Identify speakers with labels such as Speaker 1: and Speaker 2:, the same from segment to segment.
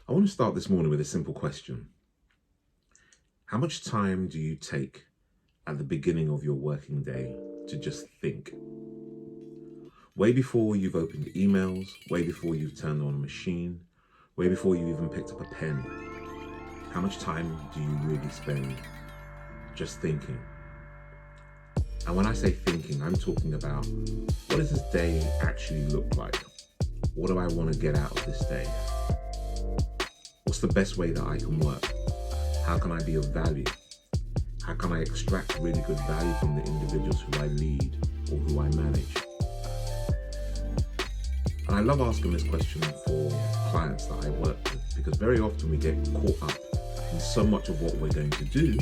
Speaker 1: I want to start this morning with a simple question. How much time do you take at the beginning of your working day to just think? Way before you've opened emails, way before you've turned on a machine, way before you even picked up a pen. How much time do you really spend just thinking? And when I say thinking, I'm talking about, what does this day actually look like? What do I want to get out of this day? What's the best way that I can work? How can I be of value? How can I extract really good value from the individuals who I lead or who I manage? And I love asking this question for clients that I work with, because very often we get caught up in so much of what we're going to do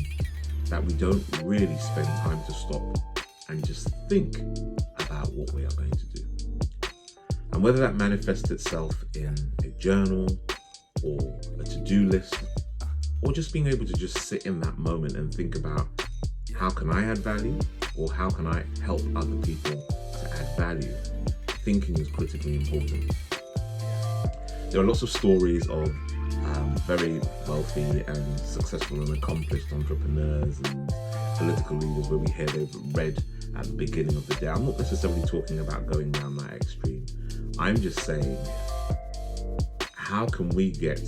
Speaker 1: that we don't really spend time to stop and just think about what we are going to do. And whether that manifests itself in a journal or a to-do list, or just being able to just sit in that moment and think about, how can I add value, or how can I help other people to add value? Thinking is critically important. There are lots of stories of very wealthy and successful and accomplished entrepreneurs and political leaders where we hear they've read at the beginning of the day. I'm not necessarily talking about going down that extreme. I'm just saying, how can we get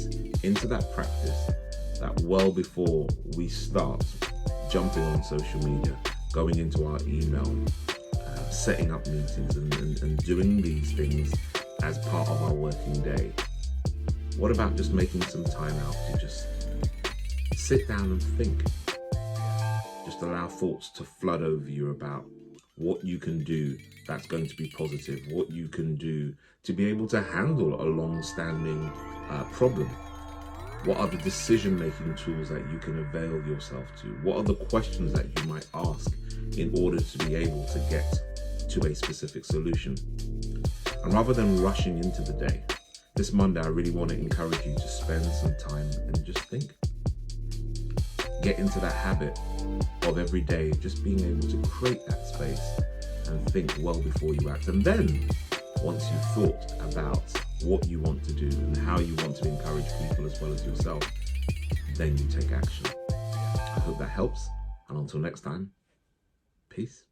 Speaker 1: into that practice that well before we start jumping on social media, going into our email, setting up meetings and doing these things as part of our working day? What about just making some time out to just sit down and think? Just allow thoughts to flood over you about what you can do that's going to be positive, what you can do to be able to handle a long-standing problem. What are the decision-making tools that you can avail yourself to? What are the questions that you might ask in order to be able to get to a specific solution? And rather than rushing into the day, this Monday, I really want to encourage you to spend some time and just think. Get into that habit of every day just being able to create that space and think well before you act. And then, once you've thought about what you want to do and how you want to encourage people as well as yourself, then you take action. I hope that helps. And until next time, peace.